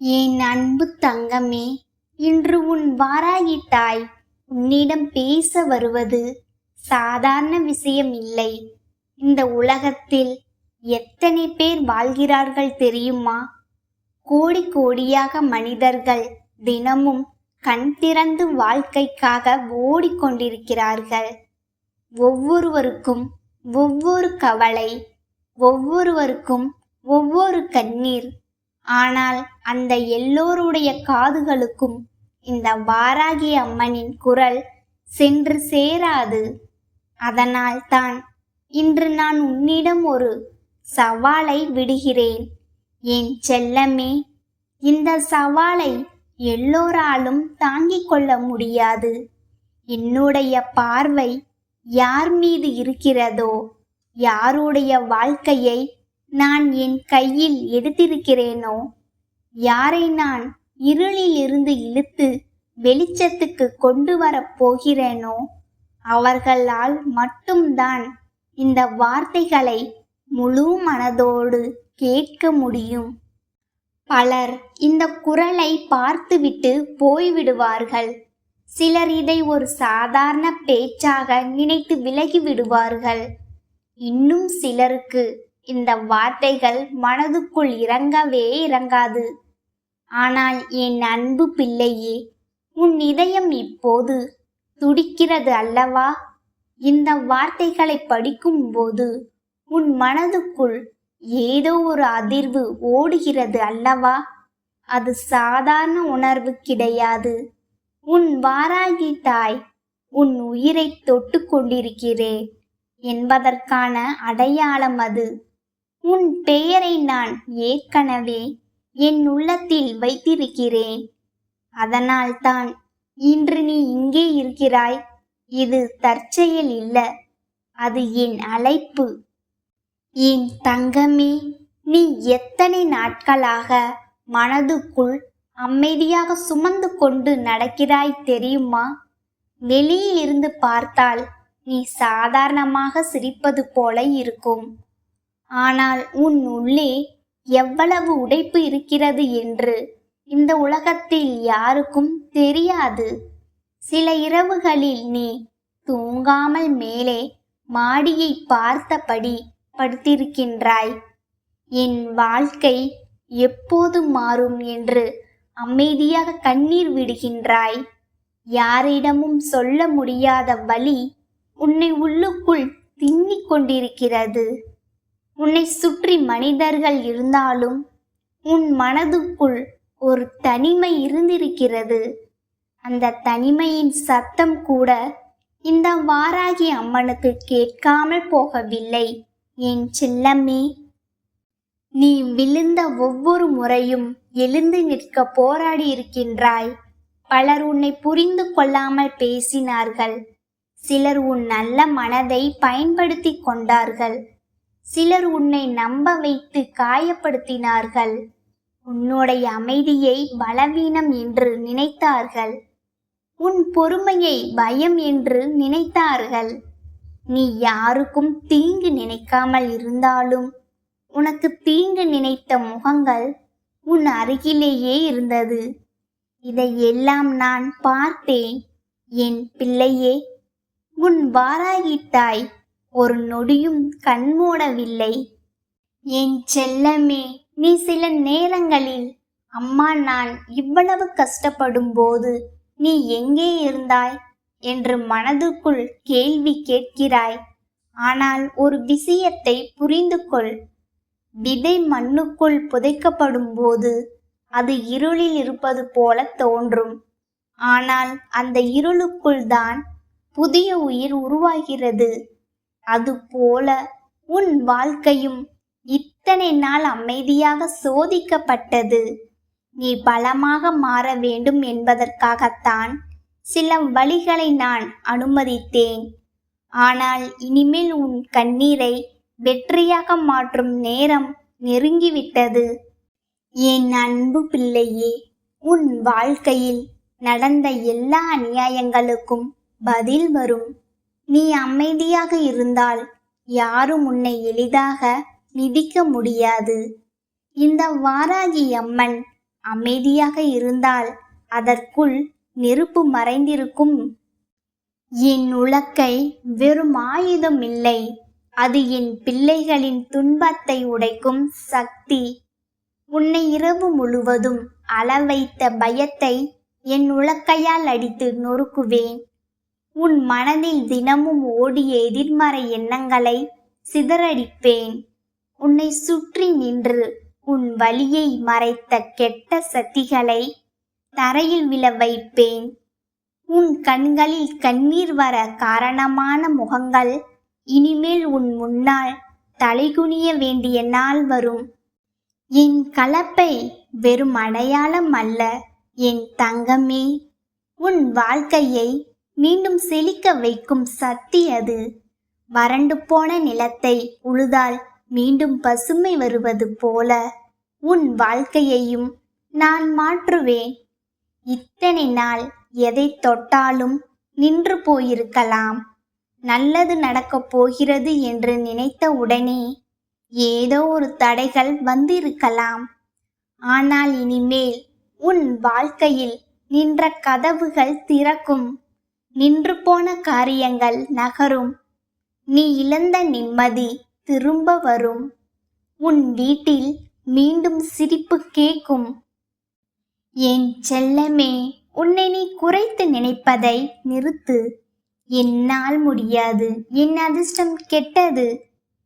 என் அன்பு தங்கமே, இன்று உன் வாராகி தாய் உன்னிடம் பேச வருவது சாதாரண விஷயம் இல்லை. இந்த உலகத்தில் எத்தனை பேர் வாழ்கிறார்கள் தெரியுமா? கோடி கோடியாக மனிதர்கள் தினமும் கண் திறந்து வாழ்க்கைக்காக ஓடிக்கொண்டிருக்கிறார்கள். ஒவ்வொருவருக்கும் ஒவ்வொரு கவலை, ஒவ்வொருவருக்கும் ஒவ்வொரு கண்ணீர். ஆனால் அந்த எல்லோருடைய காதுகளுக்கும் இந்த வாராகி அம்மனின் குரல் சென்று சேராது. அதனால் தான் இன்று நான் உன்னிடம் ஒரு சவாலை விடுகிறேன். என் செல்லமே, இந்த சவாலை எல்லோராலும் தாங்கிக் கொள்ள முடியாது. என்னுடைய பார்வை யார் மீது இருக்கிறதோ, யாருடைய வாழ்க்கையை நான் என் கையில் எடுத்திருக்கிறேனோ, யாரை நான் இருளில் இருந்து இழுத்து வெளிச்சத்துக்கு கொண்டு வரப் போகிறேனோ, அவர்களால் மட்டும்தான் இந்த வார்த்தைகளை முழு மனதோடு கேட்க முடியும். பலர் இந்த குரலை பார்த்துவிட்டு போய்விடுவார்கள். சிலர் இதை ஒரு சாதாரண பேச்சாக நினைத்து விலகி விடுவார்கள். இன்னும் சிலருக்கு இந்த வார்த்தைகள் மனதுக்குள் இறங்கவே இறங்காது. ஆனால் என் அன்பு பிள்ளையே, உன் இதயம் இப்போது துடிக்கிறது அல்லவா? இந்த வார்த்தைகளை படிக்கும்போது உன் மனதுக்குள் ஏதோ ஒரு அதிர்வு ஓடுகிறது அல்லவா? அது சாதாரண உணர்வு கிடையாது. உன் வாராகி தாய் உன் உயிரை தொட்டு கொண்டிருக்கிறேன் என்பதற்கான அடையாளம் அது. உன் பெயரை நான் ஏற்கனவே என் உள்ளத்தில் வைத்திருக்கிறேன். அதனால்தான் இன்று நீ இங்கே இருக்கிறாய். இது தற்செயல் இல்ல, அது என் அழைப்பு. என் தங்கமே, நீ எத்தனை நாட்களாக மனதுக்குள் அமைதியாக சுமந்து கொண்டு நடக்கிறாய் தெரியுமா? வெளியில் இருந்து பார்த்தால் நீ சாதாரணமாக சிரிப்பது போல இருக்கும். ஆனால் உன் உள்ளே எவ்வளவு உடைப்பு இருக்கிறது என்று இந்த உலகத்தில் யாருக்கும் தெரியாது. சில இரவுகளில் நீ தூங்காமல் மேலே மாடியை பார்த்தபடி படுத்திருக்கின்றாய். என் வாழ்க்கை எப்போது மாறும் என்று அமைதியாக கண்ணீர் விடுகின்றாய். யாரிடமும் சொல்ல முடியாத வலி உன்னை உள்ளுக்குள் தின்னிக் கொண்டிருக்கிறது. உன்னை சுற்றி மனிதர்கள் இருந்தாலும் உன் மனதுக்குள் ஒரு தனிமை இருந்திருக்கிறது. அந்த தனிமையின் சத்தம் கூட இந்த வாராகி அம்மனுக்கு கேட்காமல் போகவில்லை. என் செல்லமே, நீ விழுந்த ஒவ்வொரு முறையும் எழுந்து நிற்க போராடி இருக்கின்றாய். பலர் உன்னை புரிந்து கொள்ளாமல் பேசினார்கள். சிலர் உன் நல்ல மனதை பயன்படுத்தி கொண்டார்கள். சிலர் உன்னை நம்ப வைத்து காயப்படுத்தினார்கள். உன்னுடைய அமைதியை பலவீனம் என்று நினைத்தார்கள். உன் பொறுமையை பயம் என்று நினைத்தார்கள். நீ யாருக்கும் தீங்கு நினைக்காமல் இருந்தாலும் உனக்கு தீங்கு நினைத்த முகங்கள் உன் அருகிலேயே இருந்தது. இதையெல்லாம் நான் பார்த்தேன். என் பிள்ளையே, உன் வாராகி தாய் ஒரு நொடியும் கண்மூடவில்லை. என் செல்லமே, நீ சில நேரங்களில் அம்மா நான் இவ்வளவு கஷ்டப்படும் போது நீ எங்கே இருந்தாய் என்று மனதுக்குள் கேள்வி கேட்கிறாய். ஆனால் ஒரு விஷயத்தை புரிந்து கொள். விதை மண்ணுக்குள் புதைக்கப்படும் போது அது இருளில் இருப்பது போல தோன்றும். ஆனால் அந்த இருளுக்குள் தான் புதிய உயிர் உருவாகிறது. அதுபோல உன் வாழ்க்கையும் இத்தனை நாள் அமைதியாக சோதிக்கப்பட்டது. நீ பலமாக மாற வேண்டும் என்பதற்காகத்தான் சில வழிகளை நான் அனுமதித்தேன். ஆனால் இனிமேல் உன் கண்ணீரை வெற்றியாக மாற்றும் நேரம் நெருங்கிவிட்டது. என் அன்பு பிள்ளையே, உன் வாழ்க்கையில் நடந்த எல்லா அநியாயங்களுக்கும் பதில் வரும். நீ அமைதியாக இருந்தால் யாரும் உன்னை எளிதாக மிதிக்க முடியாது. இந்த வாராகி அம்மன் அமைதியாக இருந்தால் அதற்குள் நெருப்பு மறைந்திருக்கும். என் உலக்கை வெறும் ஆயுதம் இல்லை, அது என் பிள்ளைகளின் துன்பத்தை உடைக்கும் சக்தி. உன்னை இரவு முழுவதும் அளவைத்த பயத்தை என் உலக்கையால் அடித்து நொறுக்குவேன். உன் மனதில் தினமும் ஓடிய எதிர்மறை எண்ணங்களை சிதறடிப்பேன். உன்னை சுற்றி நின்று உன் வலியை மறைத்த கெட்ட சக்திகளை தரையில் விழ வைப்பேன். உன் கண்களில் கண்ணீர் வர காரணமான முகங்கள் இனிமேல் உன் முன்னால் தலைகுனிய வேண்டிய நாள் வரும். என் கலப்பை வெறும் அடையாளம் அல்ல என் தங்கமே, உன் வாழ்க்கையை மீண்டும் செழிக்க வைக்கும் சக்தி அது. வறண்டு போன நிலத்தை உழுதால் மீண்டும் பசுமை வருவது போல உன் வாழ்க்கையையும் நான் மாற்றுவேன். இத்தனை நாள் எதை தொட்டாலும் நின்று போயிருக்கலாம். நல்லது நடக்கப் போகிறது என்று நினைத்த உடனே ஏதோ ஒரு தடைகள் வந்திருக்கலாம். ஆனால் இனிமேல் உன் வாழ்க்கையில் நின்ற கதவுகள் திறக்கும். நின்று போன காரியங்கள் நகரும். நீ இழந்த நிம்மதி திரும்ப வரும். உன் வீட்டில் மீண்டும் சிரிப்பு கேட்கும். என் செல்லமே, உன்னை நீ குறைத்து நினைப்பதை நிறுத்து. என்னால் முடியாது, என் அதிர்ஷ்டம் கெட்டது,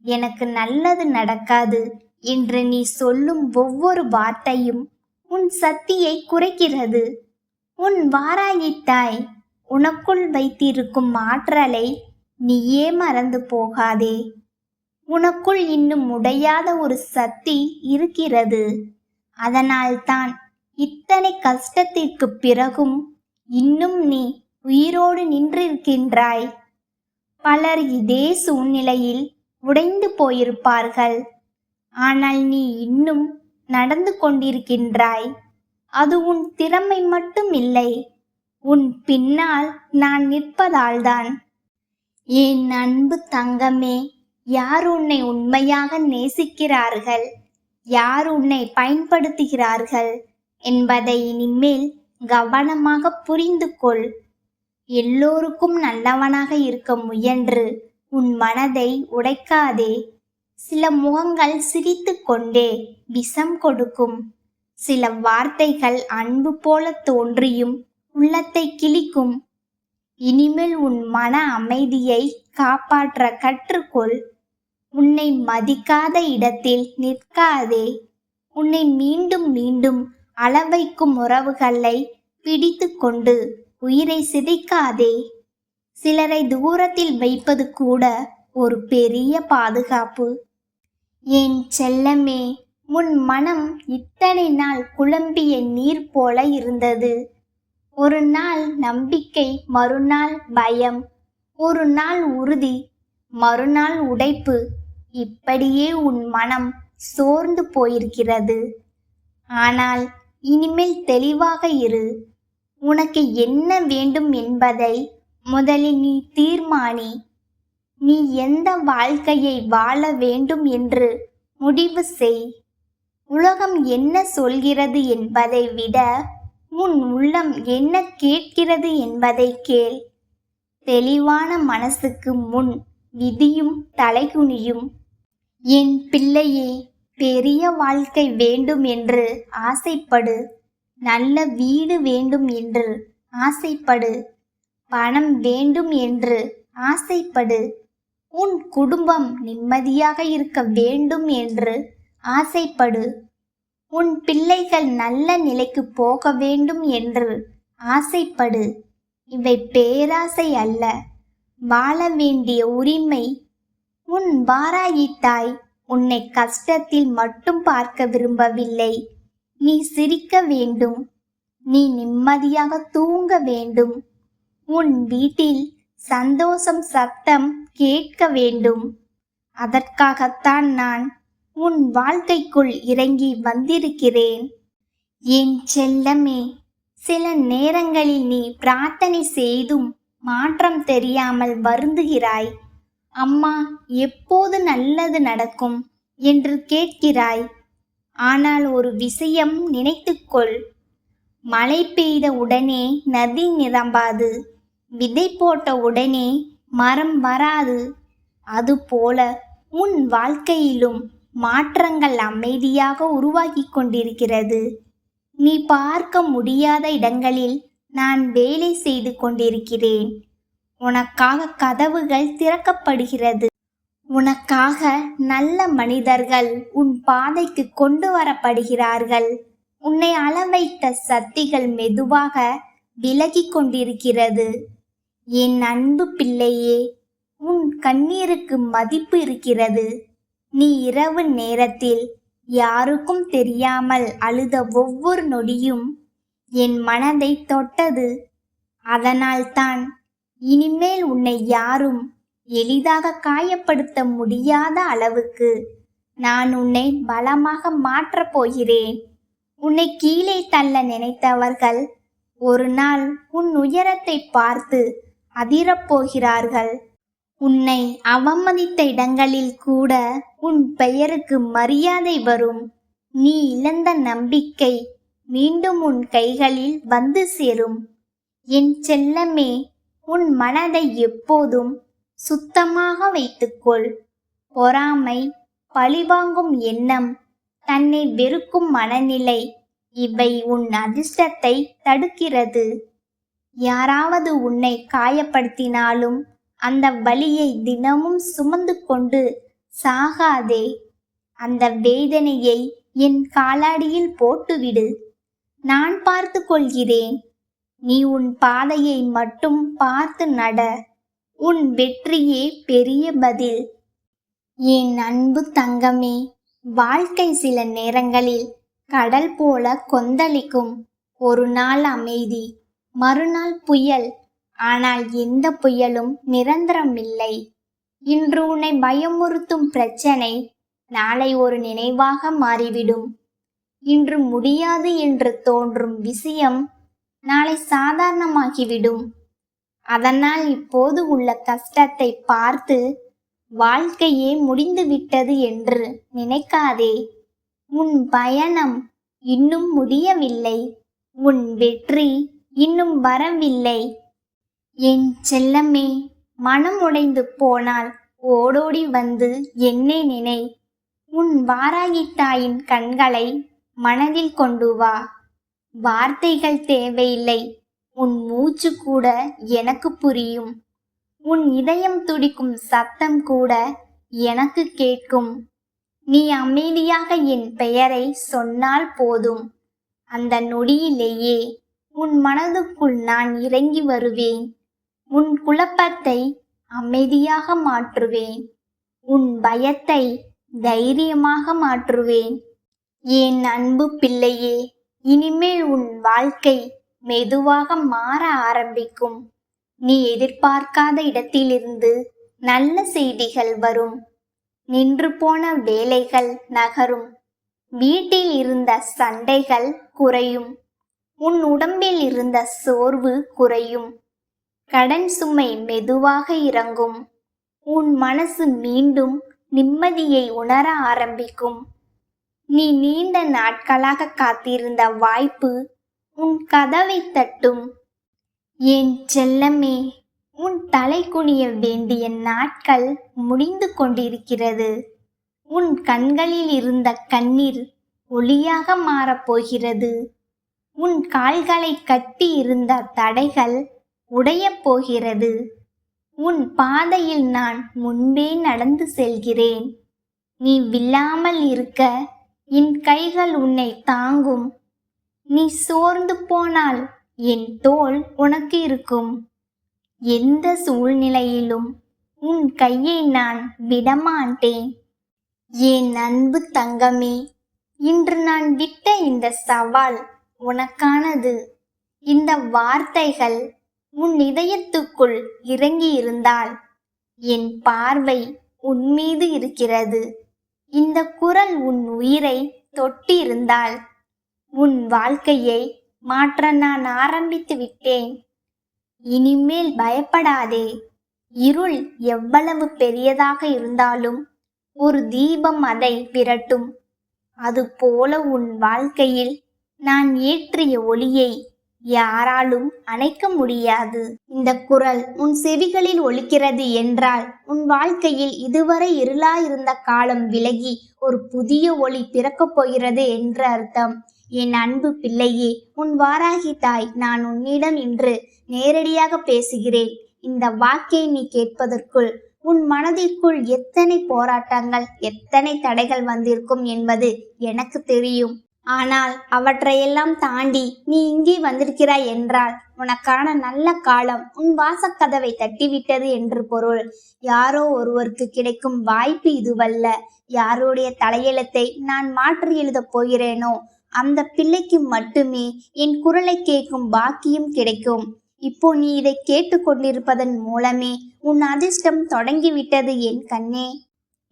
எனக்கு நல்லது நடக்காது என்று நீ சொல்லும் ஒவ்வொரு வார்த்தையும் உன் சக்தியை குறைக்கிறது. உன் வாராகி தாய் உனக்குள் வைத்திருக்கும் ஆற்றலை நீயே மறந்து போகாதே. உனக்குள் இன்னும் உடையாத ஒரு சக்தி இருக்கிறது. அதனால்தான் இத்தனை கஷ்டத்திற்கு பிறகும் இன்னும் நீ உயிரோடு நின்றிருக்கின்றாய். பலர் இதே சூழ்நிலையில் உடைந்து போயிருப்பார்கள். ஆனால் நீ இன்னும் நடந்து கொண்டிருக்கின்றாய். அது உன் திறமை மட்டும் இல்லை, உன் பின்னால் நான் நிற்பதால்தான். என் அன்பு தங்கமே, யார் உன்னை உண்மையாக நேசிக்கிறார்கள், யார் உன்னை பயன்படுத்துகிறார்கள் என்பதை இனிமேல் கவனமாக புரிந்து கொள். எல்லோருக்கும் நல்லவனாக இருக்க முயன்று உன் மனதை உடைக்காதே. சில முகங்கள் சிரித்து கொண்டே விஷம் கொடுக்கும். சில வார்த்தைகள் அன்பு போல தோன்றியும் உள்ளத்தை கிழிக்கும். இனிமேல் உன் மன அமைதியை காப்பாற்ற கற்றுக்கொள். உன்னை மதிக்காத இடத்தில் நிற்காதே. உன்னை மீண்டும் மீண்டும் அளவைக்கும் உறவுகளை பிடித்து கொண்டு உயிரை சிதைக்காதே. சிலரை தூரத்தில் வைப்பது கூட ஒரு பெரிய பாதுகாப்பு. என் செல்லமே, உன் மனம் இத்தனை நாள் குழம்பிய நீர் போல இருந்தது. ஒரு நாள் நம்பிக்கை, மறுநாள் பயம், ஒரு நாள் உறுதி, மறுநாள் உடைப்பு. இப்படியே உன் மனம் சோர்ந்து போயிருக்கிறது. ஆனால் இனிமேல் தெளிவாக இரு. உனக்கு என்ன வேண்டும் என்பதை முதலில் நீ தீர்மானி. நீ எந்த வாழ்க்கையை வாழ வேண்டும் என்று முடிவு செய். உலகம் என்ன சொல்கிறது என்பதை விட உன் உள்ளம் என்ன கேட்கிறது என்பதை கேள். தெளிவான மனசுக்கு முன் விதியும் தலைகுனியும். என் பிள்ளையே, பெரிய வாழ்க்கை வேண்டும் என்று ஆசைப்படு. நல்ல வீடு வேண்டும் என்று ஆசைப்படு. பணம் வேண்டும் என்று ஆசைப்படு. உன் குடும்பம் நிம்மதியாக இருக்க வேண்டும் என்று ஆசைப்படு. உன் பிள்ளைகள் நல்ல நிலைக்கு போக வேண்டும் என்று ஆசைப்படு. இவை பேராசை அல்ல, வாழ வேண்டிய உரிமை. உன் வாராகி தாய் உன்னை கஷ்டத்தில் மட்டும் பார்க்க விரும்பவில்லை. நீ சிரிக்க வேண்டும், நீ நிம்மதியாக தூங்க வேண்டும், உன் வீட்டில் சந்தோஷம் சத்தம் கேட்க வேண்டும். அதற்காகத்தான் நான் உன் வாழ்க்கைக்குள் இறங்கி வந்திருக்கிறேன். என் செல்லமே, சில நேரங்களில் நீ பிரார்த்தனை செய்தும் மாற்றம் தெரியாமல் வருந்துகிறாய். அம்மா, எப்போது நல்லது நடக்கும் என்று கேட்கிறாய். ஆனால் ஒரு விஷயம் நினைத்துக்கொள், மழை பெய்த உடனே நதி நிரம்பாது, விதை போட்ட உடனே மரம் வராது. அதுபோல உன் வாழ்க்கையிலும் மாற்றங்கள் அமைதியாக உருவாகி கொண்டிருக்கிறது. நீ பார்க்க முடியாத இடங்களில் நான் வேலை செய்து கொண்டிருக்கிறேன். உனக்காக கதவுகள் திறக்கப்படுகிறது. உனக்காக நல்ல மனிதர்கள் உன் பாதைக்கு கொண்டு வரப்படுகிறார்கள். உன்னை அளவைத்த சக்திகள் மெதுவாக விலகி கொண்டிருக்கிறது. என் அன்பு பிள்ளையே, உன் கண்ணீருக்கு மதிப்பு இருக்கிறது. நீ இரவு நேரத்தில் யாருக்கும் தெரியாமல் அழுத ஒவ்வொரு நொடியும் என் மனதை தொட்டது. அதனால்தான் இனிமேல் உன்னை யாரும் எளிதாக காயப்படுத்த முடியாத அளவுக்கு நான் உன்னை பலமாக மாற்றப் போகிறேன். உன்னை கீழே தள்ள நினைத்தவர்கள் ஒரு நாள் உன் உயரத்தை பார்த்து அதிரப்போகிறார்கள். உன்னை அவமதித்த இடங்களில் கூட உன் பெயருக்கு மரியாதை வரும். நீ இழந்த நம்பிக்கை மீண்டும் உன் கைகளில் வந்து சேரும். என் செல்லமே, உன் மனதை எப்போதும் சுத்தமாக வைத்துக்கொள். பொறாமை, பழிவாங்கும் எண்ணம், தன்னை வெறுக்கும் மனநிலை, இவை உன் அதிர்ஷ்டத்தை தடுக்கிறது. யாராவது உன்னை காயப்படுத்தினாலும் அந்த வலியை தினமும் சுமந்து கொண்டு சாகாதே. அந்த வேதனையை என் காலடியில் போட்டுவிடு. நான் பார்த்து கொள்கிறேன். நீ உன் பாதையை மட்டும் பார்த்து நட. உன் வெற்றியே பெரிய பதில். என் அன்பு தங்கமே, வாழ்க்கை சில நேரங்களில் கடல் போல கொந்தளிக்கும். ஒரு நாள் அமைதி, மறுநாள் புயல். ஆனால் எந்த புயலும் நிரந்தரமில்லை. இன்று உன்னை பயமுறுத்தும் பிரச்சனை நாளை ஒரு நினைவாக மாறிவிடும். இன்று முடியாது என்று தோன்றும் விஷயம் நாளை சாதாரணமாகிவிடும். அதனால் இப்போது உள்ள கஷ்டத்தை பார்த்து வாழ்க்கையே முடிந்துவிட்டது என்று நினைக்காதே. உன் பயணம் இன்னும் முடியவில்லை. உன் வெற்றி இன்னும் வரவில்லை. என் செல்லமே, மனம் உடைந்து போனால் ஓடோடி வந்து என்னை நினை. உன் வாராகி தாயின் கண்களை மனதில் கொண்டு வா. வார்த்தைகள் தேவையில்லை, உன் மூச்சு கூட எனக்கு புரியும். உன் இதயம் துடிக்கும் சத்தம் கூட எனக்கு கேட்கும். நீ அமைதியாக என் பெயரை சொன்னால் போதும். அந்த நொடியிலேயே உன் மனதுக்குள் நான் இறங்கி வருவேன். உன் குழப்பத்தை அமைதியாக மாற்றுவேன். உன் பயத்தை தைரியமாக மாற்றுவேன். என் அன்பு பிள்ளையே, இனிமேல் உன் வாழ்க்கை மெதுவாக மாற ஆரம்பிக்கும். நீ எதிர்பார்க்காத இடத்திலிருந்து நல்ல செய்திகள் வரும். நின்று போன வேலைகள் நகரும். வீட்டில் இருந்த சண்டைகள் குறையும். உன் உடம்பில் இருந்த சோர்வு குறையும். கடன் சுமை மெதுவாக இறங்கும். உன் மனசு மீண்டும் நிம்மதியை உணர ஆரம்பிக்கும். நீ நீண்ட நாட்களாக காத்திருந்த வாய்ப்பு உன் கதவை தட்டும். என் செல்லமே, உன் தலை குனிய வேண்டிய நாட்கள் முடிந்து கொண்டிருக்கிறது. உன் கண்களில் இருந்த கண்ணீர் ஒளியாக மாறப்போகிறது. உன் கால்களை கட்டி இருந்த தடைகள் உடையப் போகிறது. உன் பாதையில் நான் முன்பே நடந்து செல்கிறேன். நீ விழாமல் இருக்க என் கைகள் உன்னை தாங்கும். நீ சோர்ந்து போனால் என் தோள் உனக்கு இருக்கும். எந்த சூழ்நிலையிலும் உன் கையை நான் விடமாட்டேன். என் அன்பு தங்கமே, இன்று நான் விட்ட இந்த சவால் உனக்கானது. இந்த வார்த்தைகள் உன் இதயத்துக்குள் இறங்கி இருந்தால் என் பார்வை உன் மீது இருக்கிறது. இந்த குரல் உன் உயிரை தொட்டிருந்தால் உன் வாழ்க்கையை மாற்ற நான் ஆரம்பித்து விட்டேன். இனிமேல் பயப்படாதே. இருள் எவ்வளவு பெரியதாக இருந்தாலும் ஒரு தீபம் அதை விரட்டும். அதுபோல உன் வாழ்க்கையில் நான் ஏற்றிய ஒளியை யாராலும் அணைக்க முடியாது. இந்த குரல் உன் செவிகளில் ஒலிக்கிறது என்றால் உன் வாழ்க்கையில் இதுவரை இருளாயிருந்த காலம் விலகி ஒரு புதிய ஒளி பிறக்கப் போகிறது என்று அர்த்தம். என் அன்பு பிள்ளையே, உன் வாராகி தாய் நான் உன்னிடம் இன்று நேரடியாக பேசுகிறேன். இந்த வாக்கை நீ கேட்பதற்குள் உன் மனதிற்குள் எத்தனை போராட்டங்கள், எத்தனை தடைகள் வந்திருக்கும் என்பது எனக்கு தெரியும். ஆனால் அவற்றையெல்லாம் தாண்டி நீ இங்கே வந்திருக்கிறாய் என்றால் உனக்கான நல்ல காலம் உன் வாசக்கதவை தட்டிவிட்டது என்று பொருள். யாரோ ஒருவருக்கு கிடைக்கும் வாய்ப்பு இதுவல்ல. யாருடைய தலையெழுத்தை நான் மாற்றி எழுதப் போகிறேனோ அந்த பிள்ளைக்கு மட்டுமே என் குரலை கேட்கும் பாக்கியம் கிடைக்கும். இப்போ நீ இதை கேட்டு கொண்டிருப்பதன் மூலமே உன் அதிர்ஷ்டம் தொடங்கிவிட்டது என் கண்ணே.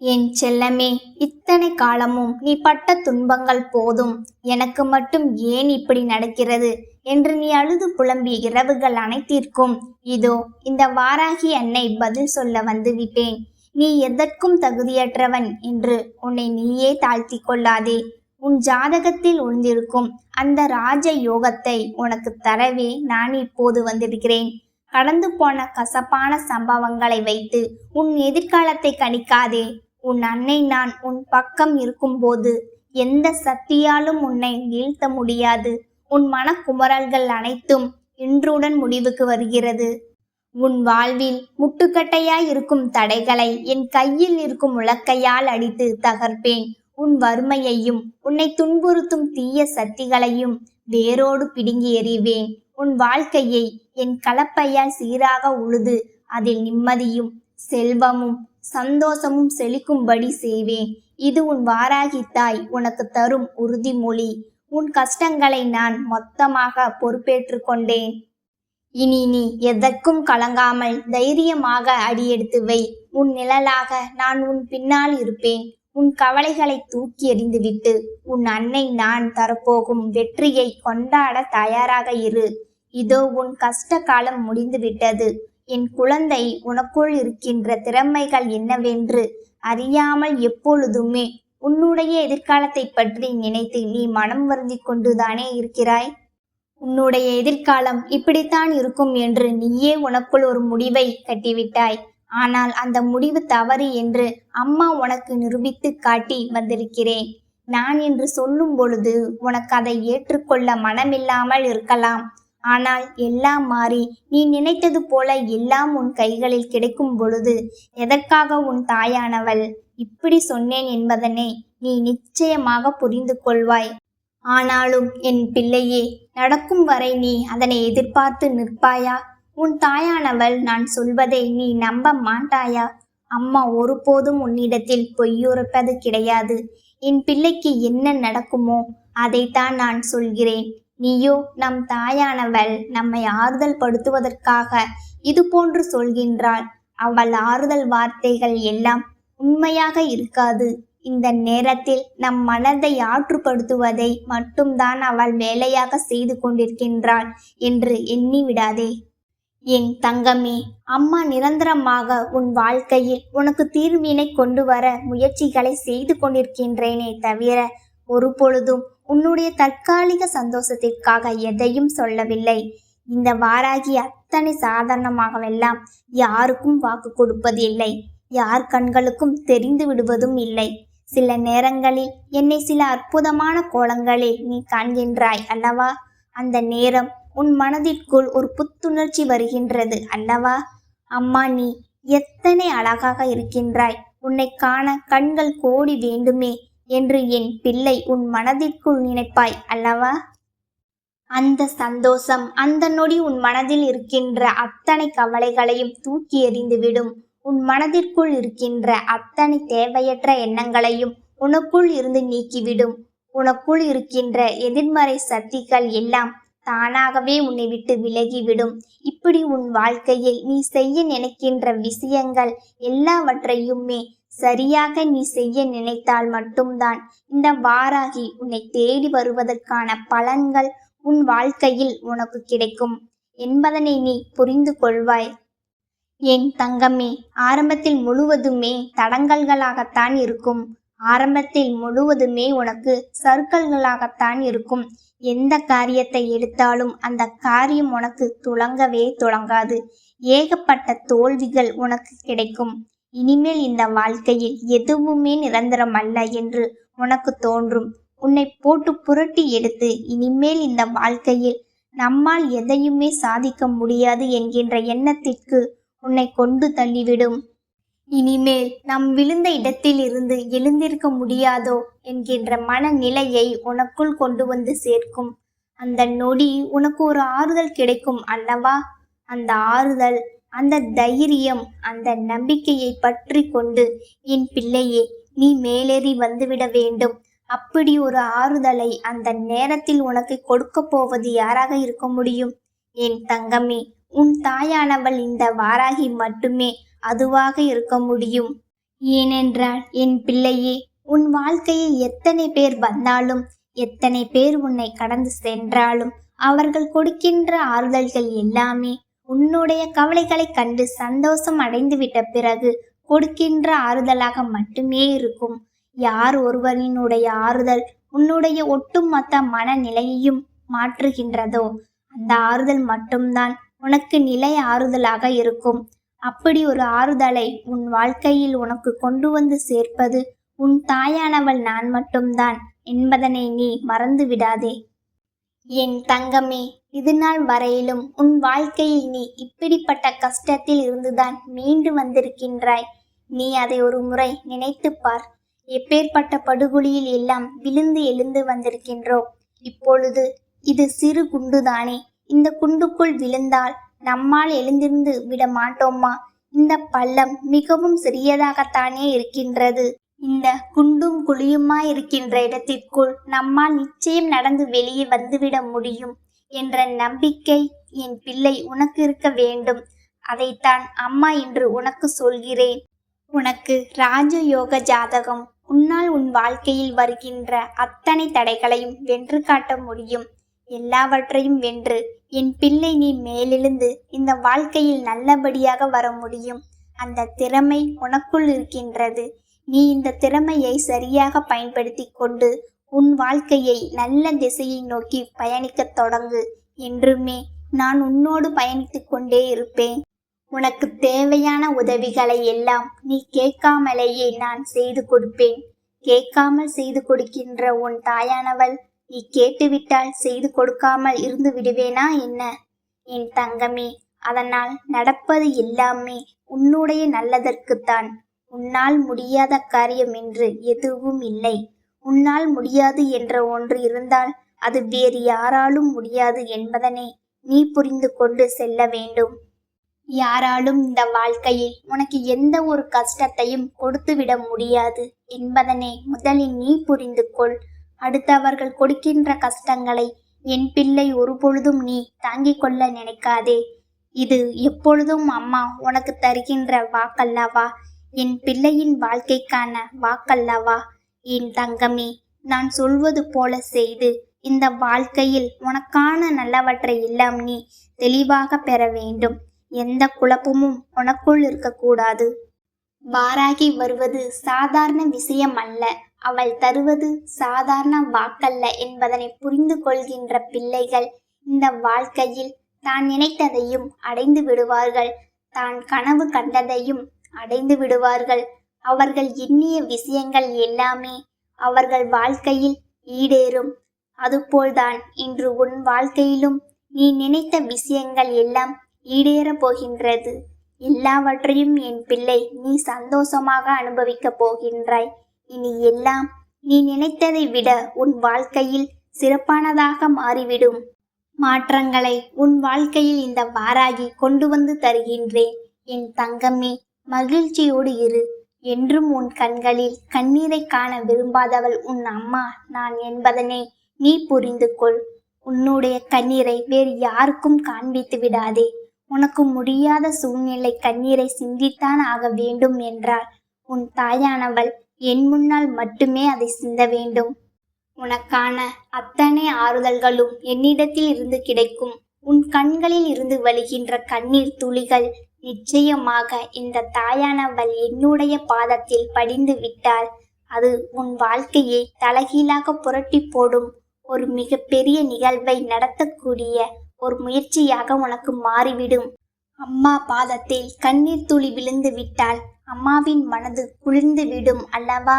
என் செல்லமே, இத்தனை காலமும் நீ பட்ட துன்பங்கள் போதும். எனக்கு மட்டும் ஏன் இப்படி நடக்கிறது என்று நீ அழுது புலம்பிய இரவுகள் அனைத்திற்கும் இதோ இந்த வாராகி அன்னை பதில் சொல்ல வந்துவிட்டேன். நீ எதற்கும் தகுதியற்றவன் என்று உன்னை நீயே தாழ்த்தி கொள்ளாதே. உன் ஜாதகத்தில் ஒளிந்திருக்கும் அந்த ராஜ யோகத்தை உனக்கு தரவே நான் இப்போது வந்திருக்கிறேன். கடந்து போன கசப்பான சம்பவங்களை வைத்து உன் எதிர்காலத்தை கணிக்காதே. உன் அன்னை நான் உன் பக்கம் இருக்கும்போது எந்த சக்தியாலும் உன்னை வீழ்த்த முடியாது. உன் மனக்குமரல்கள் அனைத்தும் இன்றுடன் முடிவுக்கு வருகிறது. உன் வாழ்வில் முட்டுக்கட்டையாய் இருக்கும் தடைகளை என் கையில் இருக்கும் உலக்கையால் அடித்து தகர்ப்பேன். உன் வறுமையையும் உன்னை துன்புறுத்தும் தீய சக்திகளையும் வேரோடு பிடுங்கி எறிவேன். உன் வாழ்க்கையை என் கலப்பையால் சீராக உழுது அதில் நிம்மதியும் செல்வமும் சந்தோஷமும் செழிக்கும்படி செய்வேன். இது உன் வாராகி தாய் உனக்கு தரும் உறுதிமொழி. உன் கஷ்டங்களை நான் மொத்தமாக பொறுப்பேற்று கொண்டேன். இனி நீ எதற்கும் கலங்காமல் தைரியமாக அடியெடுத்து வை. உன் நிழலாக நான் உன் பின்னால் இருப்பேன். உன் கவலைகளை தூக்கி எறிந்துவிட்டு உன் அன்னை நான் தரப்போகும் வெற்றியை கொண்டாட தயாராக இரு. இதோ உன் கஷ்ட காலம் முடிந்துவிட்டது. என் குழந்தை, உனக்குள் இருக்கின்ற திறமைகள் என்னவென்று அறியாமல் எப்பொழுதுமே உன்னுடைய எதிர்காலத்தை பற்றி நினைத்து நீ மனம் வருந்தி கொண்டுதானே இருக்கிறாய். உன்னுடைய எதிர்காலம் இப்படித்தான் இருக்கும் என்று நீயே உனக்குள் ஒரு முடிவை கட்டிவிட்டாய். ஆனால் அந்த முடிவு தவறு என்று அம்மா உனக்கு நிரூபித்து காட்டி வந்திருக்கிறேன். நான் என்று சொல்லும் பொழுது உனக்கு அதை ஏற்றுக்கொள்ள மனமில்லாமல் இருக்கலாம். ஆனால் எல்லாம் மாறி நீ நினைத்தது போல எல்லாம் உன் கைகளில் கிடைக்கும் பொழுது எதற்காக உன் தாயானவள் இப்படி சொன்னேன் என்பதனை நீ நிச்சயமாக புரிந்து கொள்வாய். ஆனாலும் என் பிள்ளையே, நடக்கும் வரை நீ அதனை எதிர்பார்த்து நிற்பாயா? உன் தாயானவள் நான் சொல்வதை நீ நம்ப மாட்டாயா? அம்மா ஒருபோதும் உன்னிடத்தில் பொய்யுரைப்பது கிடையாது. என் பிள்ளைக்கு என்ன நடக்குமோ அதைத்தான் நான் சொல்கிறேன். நீயோ நம் தாயானவள் நம்மை ஆறுதல் படுத்துவதற்காக இது போன்று சொல்கின்றாள். அவள் ஆறுதல் வார்த்தைகள் எல்லாம் உண்மையாக இருக்காது. இந்த நேரத்தில் நம் மனதை ஆற்றுப்படுத்துவதை மட்டும்தான் அவள் வேலையாக செய்து கொண்டிருக்கின்றாள் என்று எண்ணி விடாதே. என் தங்கமே, அம்மா நிரந்தரமாக உன் வாழ்க்கையில் உனக்கு தீர்வினை கொண்டு வர முயற்சிகளை செய்து கொண்டிருக்கின்றேனே தவிர ஒரு பொழுதும் உன்னுடைய தற்காலிக சந்தோஷத்திற்காக எதையும் சொல்லவில்லை. இந்த வாராகி அத்தனை சாதாரணமாகவெல்லாம் யாருக்கும் வாக்கு கொடுப்பதில்லை. யார் கண்களுக்கும் தெரிந்து விடுவதும் இல்லை. சில நேரங்களில் என்னை சில அற்புதமான கோலங்களில் நீ காண்கின்றாய் அல்லவா? அந்த நேரம் உன் மனதிற்குள் ஒரு புத்துணர்ச்சி வருகின்றது அல்லவா? அம்மா, நீ எத்தனை அழகாக இருக்கின்றாய், உன்னை காண கண்கள் கோடி வேண்டுமே என்று என் பிள்ளை உன் மனதிற்குள் நினைப்பாய் அல்லவா? அந்த சந்தோஷம், அந்த நொடி உன் மனதில் இருக்கின்ற அத்தனை கவலைகளையும் தூக்கி எறிந்துவிடும். உன் மனதிற்குள் இருக்கின்ற அத்தனை தேவையற்ற எண்ணங்களையும் உனக்குள் இருந்து நீக்கிவிடும். உனக்குள் இருக்கின்ற எதிர்மறை சக்திகள் எல்லாம் தானாகவே உன்னை விட்டு விலகிவிடும். இப்படி உன் வாழ்க்கையில் நீ செய்ய நினைக்கின்ற விஷயங்கள் எல்லாவற்றையுமே சரியாக நீ செய்ய நினைத்தால் மட்டும்தான் இந்த வாராகி உன்னை தேடி வருவதற்கான பலன்கள் உன் வாழ்க்கையில் உனக்கு கிடைக்கும் என்பதனை நீ புரிந்து கொள்வாய். என் தங்கமே, ஆரம்பத்தில் முழுவதுமே தடங்கல்களாகத்தான் இருக்கும். ஆரம்பத்தில் முழுவதுமே உனக்கு சறுக்கல்களாகத்தான் இருக்கும். எந்த காரியத்தை எடுத்தாலும் அந்த காரியம் உனக்கு துளங்கவே துளங்காது. ஏகப்பட்ட தோல்விகள் உனக்கு கிடைக்கும். இனிமேல் இந்த வாழ்க்கையில் எதுவுமே நிரந்தரம் அல்ல என்று உனக்கு தோன்றும். உன்னை போட்டு புரட்டி எடுத்து இனிமேல் இந்த வாழ்க்கையில் நம்மால் எதையுமே சாதிக்க முடியாது என்கின்ற எண்ணத்திற்கு உன்னை கொண்டு தள்ளிவிடும். இனிமேல் நாம் விழுந்த இடத்தில் இருந்து எழுந்திருக்க முடியாதோ என்கின்ற மனநிலையை உனக்குள் கொண்டு வந்து சேர்க்கும். அந்த நொடி உனக்கு ஒரு ஆறுதல் கிடைக்கும் அல்லவா? அந்த ஆறுதல், அந்த தைரியம், அந்த நம்பிக்கையை பற்றி கொண்டு என் பிள்ளையே, நீ மேலேறி வந்துவிட வேண்டும். அப்படி ஒரு ஆறுதலை அந்த நேரத்தில் உனக்கு கொடுக்க போவது யாராக இருக்க முடியும்? என் தங்கமே, உன் தாயானவள் இந்த வாராகி மட்டுமே அதுவாக இருக்க முடியும். ஏனென்றால் என் பிள்ளையே, உன் வாழ்க்கையில் எத்தனை பேர் வந்தாலும், எத்தனை பேர் உன்னை கடந்து சென்றாலும் அவர்கள் கொடுக்கின்ற ஆறுதல்கள் எல்லாமே உன்னுடைய கவலைகளை கண்டு சந்தோஷம் அடைந்து விட்ட பிறகு கொடுக்கின்ற ஆறுதலாக மட்டுமே இருக்கும். யார் ஒருவரினுடைய ஆறுதல் உன்னுடைய ஒட்டுமொத்த மனநிலையையும் மாற்றுகின்றதோ அந்த ஆறுதல் மட்டும்தான் உனக்கு நிலை ஆறுதலாக இருக்கும். அப்படி ஒரு ஆறுதலை உன் வாழ்க்கையில் உனக்கு கொண்டு வந்து சேர்ப்பது உன் தாயானவள் நான் மட்டும்தான் என்பதனை நீ மறந்து விடாதே. என் தங்கமே, இது நாள் வரையிலும் உன் வாழ்க்கையில் நீ இப்படிப்பட்ட கஷ்டத்தில் இருந்துதான் மீண்டு வந்திருக்கின்றாய். நீ அதை ஒரு முறை நினைத்து பார். எப்பேற்பட்ட படுகொலியில் எல்லாம் விழுந்து எழுந்து வந்திருக்கின்றோம். இப்பொழுது இது சிறு குண்டுதானே. இந்த குண்டுக்குள் விழுந்தால் நம்மால் எழுந்திருந்து விட மாட்டோமா? இந்த பள்ளம் மிகவும் சிறியதாகத்தானே இருக்கின்றது. இந்த குண்டும் குழியுமாய் இருக்கின்ற இடத்திற்குள் நம்மால் நிச்சயம் நடந்து வெளியே வந்துவிட முடியும் என்ற நம்பிக்கை என் பிள்ளை உனக்கு இருக்க வேண்டும். அதைத்தான் அம்மா இன்று உனக்கு சொல்கிறேன். உனக்கு ராஜயோக ஜாதகம். உன்னால் உன் வாழ்க்கையில் வருகின்ற அத்தனை தடைகளையும் வென்று காட்ட முடியும். எல்லாவற்றையும் வென்று என் பிள்ளை நீ மேலெழுந்து இந்த வாழ்க்கையில் நல்லபடியாக வர முடியும். அந்த திறமை உனக்குள் இருக்கின்றது. நீ இந்த திறமையை சரியாக பயன்படுத்தி கொண்டு உன் வாழ்க்கையை நல்ல திசையை நோக்கி பயணிக்கத் தொடங்கு. என்றுமே நான் உன்னோடு பயணித்து கொண்டே இருப்பேன். உனக்கு தேவையான உதவிகளை எல்லாம் நீ கேட்காமலேயே நான் செய்து கொடுப்பேன். கேட்காமல் செய்து கொடுக்கின்ற உன் தாயானவள் நீ கேட்டுவிட்டால் செய்து கொடுக்காமல் இருந்து விடுவேனா என்ன? என் தங்கமே, அதனால் நடப்பது எல்லாமே உன்னுடைய நல்லதற்குத்தான். உன்னால் முடியாத காரியம் என்று எதுவும் இல்லை. உன்னால் முடியாது என்ற ஒன்று இருந்தால் அது வேறு யாராலும் முடியாது என்பதனை நீ புரிந்து கொண்டு செல்ல வேண்டும். யாராலும் இந்த வாழ்க்கையில் உனக்கு எந்த ஒரு கஷ்டத்தையும் கொடுத்துவிட முடியாது என்பதனை முதலில் நீ புரிந்து கொள். அடுத்தவர்கள் கொடுக்கின்ற கஷ்டங்களை என் பிள்ளை ஒரு பொழுதும் நீ தாங்கிக் கொள்ள நினைக்காதே. இது எப்பொழுதும் அம்மா உனக்கு தருகின்ற வாக்கல்லவா? என் பிள்ளையின் வாழ்க்கைக்கான வாக்கல்லவா? என் தங்கமே, நான் சொல்வது போல செய்து இந்த வாழ்க்கையில் உனக்கான நல்லவற்றை எல்லாம் நீ தெளிவாக பெற வேண்டும். எந்த குழப்பமும் உனக்குள் இருக்கக்கூடாது. வாராகி வருவது சாதாரண விஷயம் அல்ல. அவள் தருவது சாதாரண வாக்கல்ல என்பதனை புரிந்து கொள்கின்ற பிள்ளைகள் இந்த வாழ்க்கையில் தான் நினைத்ததையும் அடைந்து விடுவார்கள். தான் கனவு கண்டதையும் அடைந்து விடுவார்கள். அவர்கள் எண்ணிய விஷயங்கள் எல்லாமே அவர்கள் வாழ்க்கையில் ஈடேறும். அதுபோல்தான் இன்று உன் வாழ்க்கையிலும் நீ நினைத்த விஷயங்கள் எல்லாம் ஈடேறப் போகின்றது. எல்லாவற்றையும் என் பிள்ளை நீ சந்தோஷமாக அனுபவிக்கப் போகின்றாய். இனி எல்லாம் நீ நினைத்ததை விட உன் வாழ்க்கையில் சிறப்பானதாக மாறிவிடும். மாற்றங்களை உன் வாழ்க்கையில் இந்த வாராகி கொண்டு வந்து தருகின்றேன். என் தங்கமே, மகிழ்ச்சியோடு இரு. என்றும் உன் கண்களில் கண்ணீரை காண விரும்பாதவள் உன் அம்மா நான் என்பதனை நீ புரிந்து கொள். உன்னுடைய கண்ணீரை வேறு யாருக்கும் காண்பித்து விடாதே. உனக்கு முடியாத சூழ்நிலை கண்ணீரை சிந்தித்தான் ஆக வேண்டும் என்றால் உன் தாயானவள் என் முன்னால் மட்டுமே அதை சிந்த வேண்டும். உனக்கான அத்தனை ஆறுதல்களும் என்னிடத்தில் இருந்து கிடைக்கும். உன் கண்களில் இருந்து வழிகின்ற கண்ணீர் துளிகள் நிச்சயமாக இந்த தாயானவள் என்னுடைய பாதத்தில் படிந்து விட்டால் அது உன் வாழ்க்கையை தலைகீழாக புரட்டி போடும் ஒரு மிகப்பெரிய நிகழ்வை நடத்தக்கூடிய ஒரு முயற்சியாக உனக்கு மாறிவிடும். அம்மா பாதத்தில் கண்ணீர் துளி விழுந்து விட்டால் அம்மாவின் மனது குளிர்ந்து விடும் அல்லவா?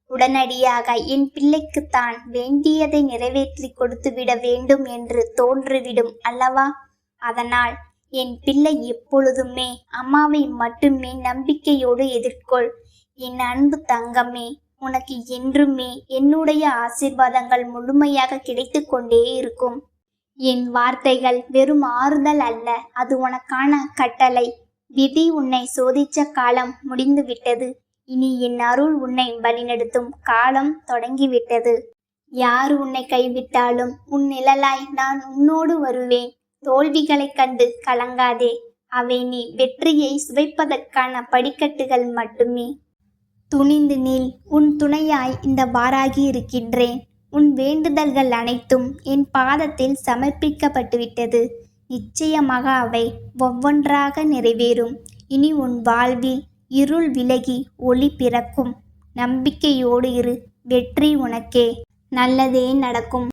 உடனடியாக என் பிள்ளைக்குத்தான் வேண்டியதை நிறைவேற்றி கொடுத்து விட வேண்டும் என்று தோன்றிவிடும் அல்லவா? அதனால் என் பிள்ளை எப்பொழுதுமே அம்மாவை மட்டுமே நம்பிக்கையோடு எதிர்கொள். என் அன்பு தங்கமே, உனக்கு என்றுமே என்னுடைய ஆசீர்வாதங்கள் முழுமையாக கிடைத்து கொண்டே இருக்கும். என் வார்த்தைகள் வெறும் ஆறுதல் அல்ல, அது உனக்கான கட்டளை. விதி உன்னை சோதிச்ச காலம் முடிந்துவிட்டது. இனி என் அருள் உன்னை வழிநடத்தும் காலம் தொடங்கிவிட்டது. யார் உன்னை கைவிட்டாலும் உன் நிழலாய் நான் உன்னோடு வருவேன். தோல்விகளைக் கண்டு கலங்காதே, அவை நீ வெற்றியை சுவைப்பதற்கான படிக்கட்டுகள் மட்டுமே. துணிந்து நில், உன் துணையாய் இந்த வாராகி இருக்கின்றேன். உன் வேண்டுதல்கள் அனைத்தும் என் பாதத்தில் சமர்ப்பிக்கப்பட்டுவிட்டது. நிச்சயமாக அவை ஒவ்வொன்றாக நிறைவேறும். இனி உன் வாழ்வில் இருள் விலகி ஒளி பிறக்கும். நம்பிக்கையோடு இரு, வெற்றி உனக்கே. நல்லதே நடக்கும்.